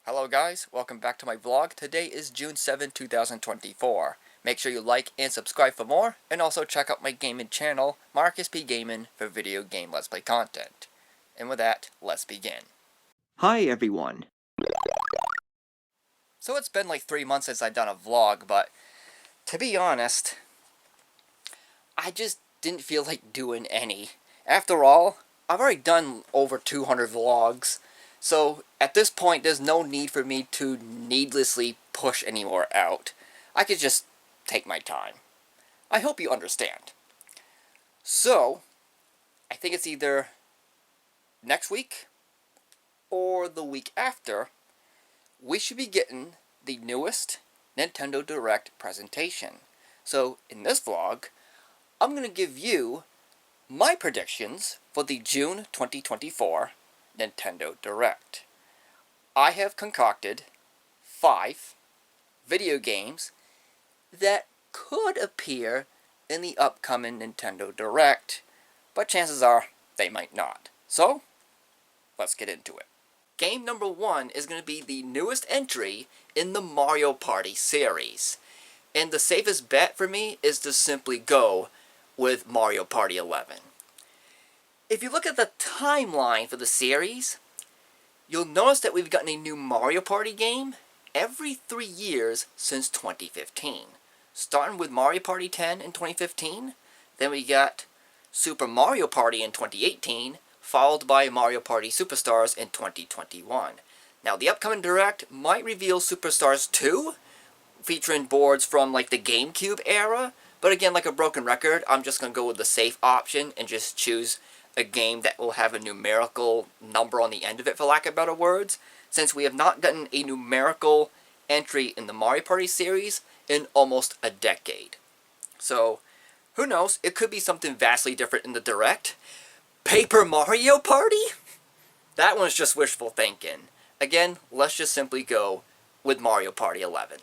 Hello guys, welcome back to my vlog. Today is June 7, 2024. Make sure you like and subscribe for more, and also check out my gaming channel, Markis P Gaming, for video game Let's Play content. And with that, let's begin. Hi everyone. So it's been like 3 months since I've done a vlog, but to be honest, I just didn't feel like doing any. After all, I've already done over 200 vlogs, so at this point there's no need for me to needlessly push any more out. I could just take my time. I hope you understand. So, I think it's either next week or the week after, we should be getting the newest Nintendo Direct presentation. So, in this vlog, I'm going to give you my predictions for the June 2024 Nintendo Direct. I have concocted 5 video games that could appear in the upcoming Nintendo Direct, but chances are they might not. So, let's get into it. Game number 1 is going to be the newest entry in the Mario Party series. And the safest bet for me is to simply go with Mario Party 11. If you look at the timeline for the series, you'll notice that we've gotten a new Mario Party game every 3 years since 2015. Starting with Mario Party 10 in 2015, then we got Super Mario Party in 2018, followed by Mario Party Superstars in 2021. Now the upcoming Direct might reveal Superstars 2, featuring boards from like the GameCube era, but again, like a broken record, I'm just going to go with the safe option and just choose a game that will have a numerical number on the end of it, for lack of better words, since we have not gotten a numerical entry in the Mario Party series in almost a decade. So, who knows, it could be something vastly different in the Direct. Paper Mario Party? That one's just wishful thinking. Again, let's just simply go with Mario Party 11.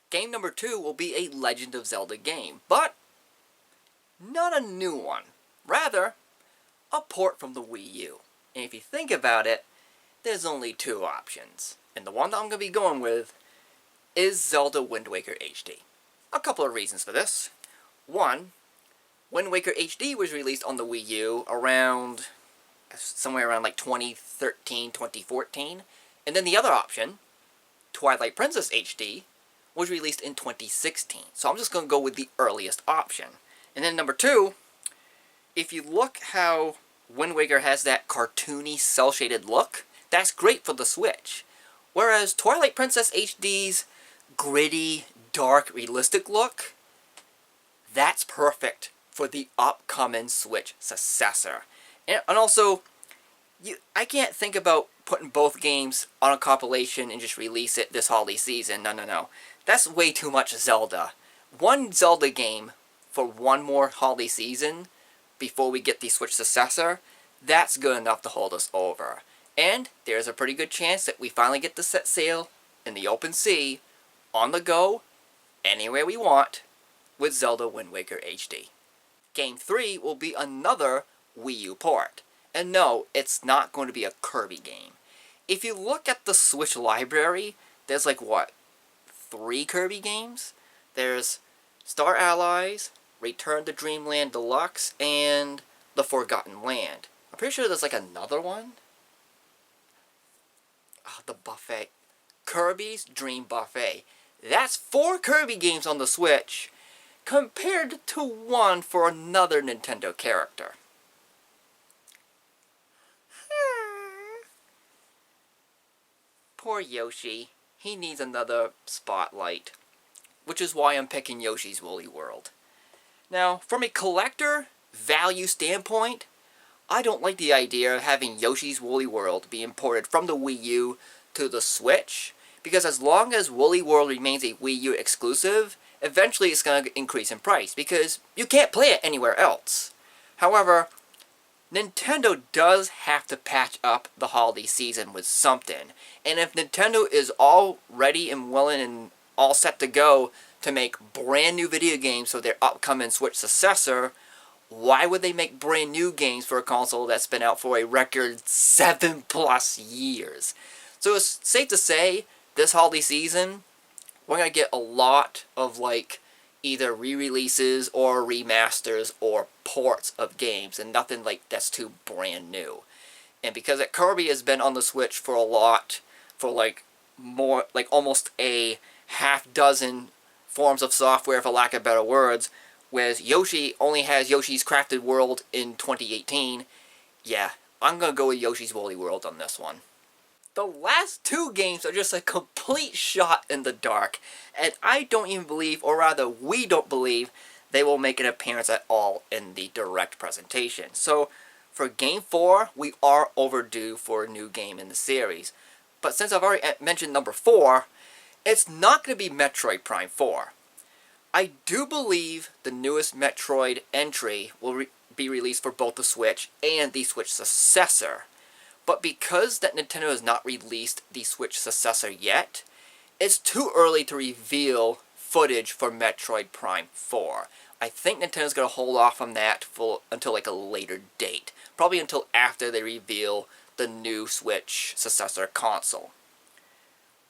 Game number 2 will be a Legend of Zelda game, but not a new one. Rather, a port from the Wii U. And if you think about it, there's only 2 options. And the one that I'm going to be going with is Zelda Wind Waker HD. A couple of reasons for this. One, Wind Waker HD was released on the Wii U around, somewhere around like 2013, 2014. And then the other option, Twilight Princess HD, was released in 2016. So I'm just going to go with the earliest option. And then number 2, if you look how Wind Waker has that cartoony, cel-shaded look, that's great for the Switch. Whereas Twilight Princess HD's gritty, dark, realistic look, that's perfect for the upcoming Switch successor. And also, I can't think about putting both games on a compilation and just release it this holiday season. No. That's way too much Zelda. One Zelda game for one more holiday season before we get the Switch successor, that's good enough to hold us over. And there's a pretty good chance that we finally get to set sail in the open sea, on the go, anywhere we want, with Zelda Wind Waker HD. Game 3 will be another Wii U port. And no, it's not going to be a Kirby game. If you look at the Switch library, there's like, what, 3 Kirby games? There's Star Allies, Return to Dreamland Deluxe, and The Forgotten Land. I'm pretty sure there's like another one. Oh, the buffet. Kirby's Dream Buffet. That's 4 Kirby games on the Switch, compared to 1 for another Nintendo character. Poor Yoshi. He needs another spotlight, which is why I'm picking Yoshi's Woolly World. Now, from a collector value standpoint, I don't like the idea of having Yoshi's Woolly World be imported from the Wii U to the Switch, because as long as Woolly World remains a Wii U exclusive, eventually it's going to increase in price, because you can't play it anywhere else. However, Nintendo does have to patch up the holiday season with something, and if Nintendo is all ready and willing and all set to go to make brand new video games for their upcoming Switch successor, why would they make brand new games for a console that's been out for a record 7+ years? So it's safe to say this holiday season we're going to get a lot of like either re-releases or remasters or ports of games, and nothing like that's too brand new. And because Kirby has been on the Switch for like more, like almost a half dozen forms of software, for lack of better words, whereas Yoshi only has Yoshi's Crafted World in 2018, yeah, I'm going to go with Yoshi's Woolly World on this one. The last two games are just a complete shot in the dark, and I don't even believe, or rather we don't believe, they will make an appearance at all in the direct presentation. So for Game 4, we are overdue for a new game in the series. But since I've already mentioned number 4, it's not going to be Metroid Prime 4. I do believe the newest Metroid entry will be released for both the Switch and the Switch successor. But because that Nintendo has not released the Switch successor yet, it's too early to reveal footage for Metroid Prime 4. I think Nintendo's going to hold off on that until like a later date. Probably until after they reveal the new Switch successor console.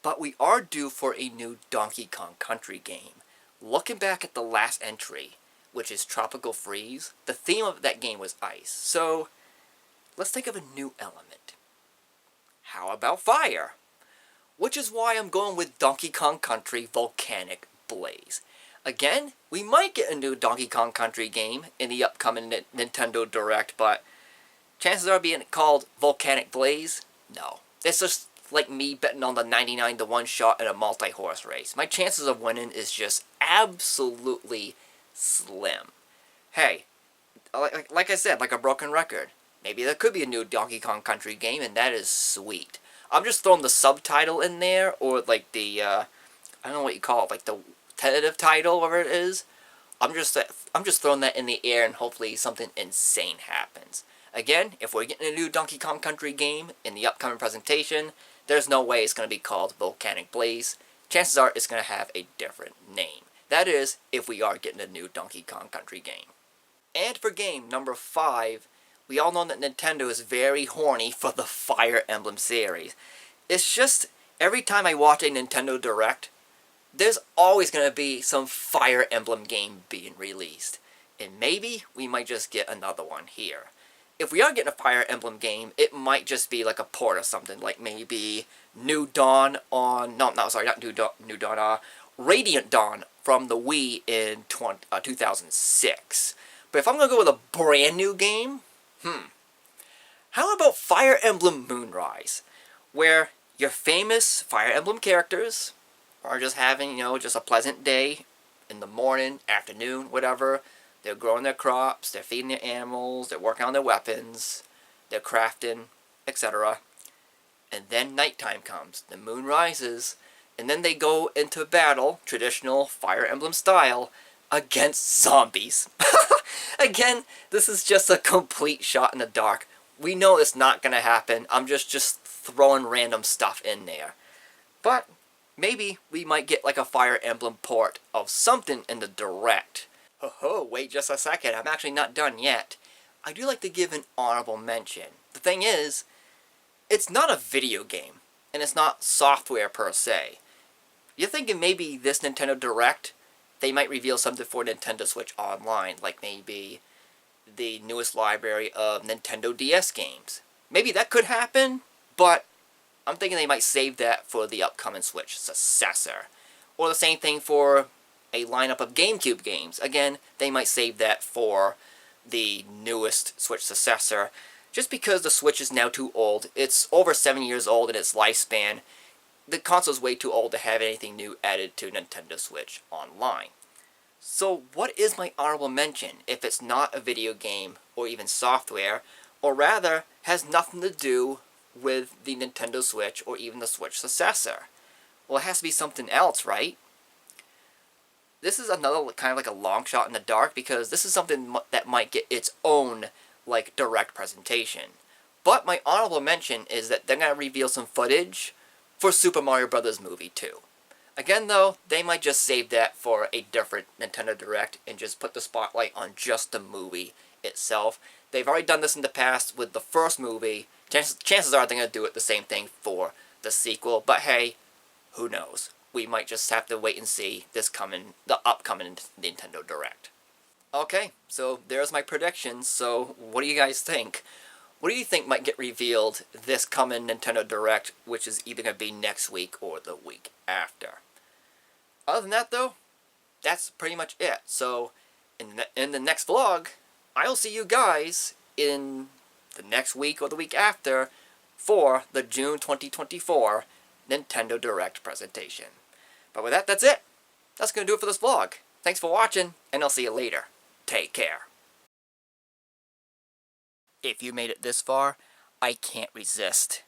But we are due for a new Donkey Kong Country game. Looking back at the last entry, which is Tropical Freeze, the theme of that game was ice. So let's think of a new element. How about fire? Which is why I'm going with Donkey Kong Country Volcanic Blaze. Again, we might get a new Donkey Kong Country game in the upcoming Nintendo Direct, but chances are being called Volcanic Blaze? No. It's just like me betting on the 99 to 1 shot in a multi-horse race. My chances of winning is just absolutely slim. Hey, like I said, like a broken record, maybe there could be a new Donkey Kong Country game, and that is sweet. I'm just throwing the subtitle in there, or like the, I don't know what you call it, like the tentative title, whatever it is. I'm just throwing that in the air, and hopefully something insane happens. Again, if we're getting a new Donkey Kong Country game in the upcoming presentation, there's no way it's going to be called Volcanic Blaze. Chances are it's going to have a different name. That is, if we are getting a new Donkey Kong Country game. And for game number 5, we all know that Nintendo is very horny for the Fire Emblem series. It's just, every time I watch a Nintendo Direct, there's always going to be some Fire Emblem game being released. And maybe we might just get another one here. If we are getting a Fire Emblem game, it might just be like a port or something, like maybe New Dawn on, not New Dawn, Radiant Dawn from the Wii in 2006. But if I'm going to go with a brand new game, how about Fire Emblem Moonrise, where your famous Fire Emblem characters are just having, just a pleasant day in the morning, afternoon, whatever. They're growing their crops, they're feeding their animals, they're working on their weapons, they're crafting, etc. And then nighttime comes, the moon rises, and then they go into battle, traditional Fire Emblem style, against zombies. Again, this is just a complete shot in the dark. We know it's not going to happen. I'm just throwing random stuff in there. But maybe we might get like a Fire Emblem port of something in the Direct. Wait just a second. I'm actually not done yet. I do like to give an honorable mention. The thing is, it's not a video game, and it's not software per se. You're thinking maybe this Nintendo Direct, they might reveal something for Nintendo Switch Online, like maybe the newest library of Nintendo DS games. Maybe that could happen, but I'm thinking they might save that for the upcoming Switch successor. Or the same thing for a lineup of GameCube games. Again, they might save that for the newest Switch successor, just because the Switch is now too old. It's over 7 years old in its lifespan. The console's way too old to have anything new added to Nintendo Switch Online. So what is my honorable mention if it's not a video game or even software, or rather has nothing to do with the Nintendo Switch or even the Switch successor? Well, it has to be something else, right? This is another kind of like a long shot in the dark, because this is something that might get its own like direct presentation. But my honorable mention is that they're going to reveal some footage for Super Mario Bros. Movie 2. Again though, they might just save that for a different Nintendo Direct and just put the spotlight on just the movie itself. They've already done this in the past with the first movie. Chances are they're going to do it the same thing for the sequel, but hey, who knows? We might just have to wait and see the upcoming Nintendo Direct. Okay, so there's my predictions. So what do you guys think? What do you think might get revealed this coming Nintendo Direct, which is either going to be next week or the week after? Other than that, though, that's pretty much it. So, in the next vlog, I'll see you guys in the next week or the week after for the June 2024 Nintendo Direct presentation. But with that, that's it. That's going to do it for this vlog. Thanks for watching, and I'll see you later. Take care. If you made it this far, I can't resist.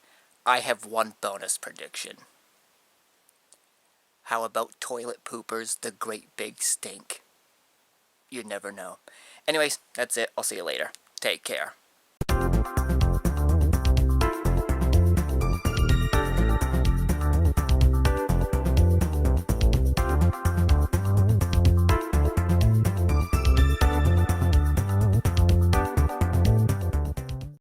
I have one bonus prediction. How about Toilet Poopers, the Great Big Stink? You never know. Anyways, that's it. I'll see you later. Take care.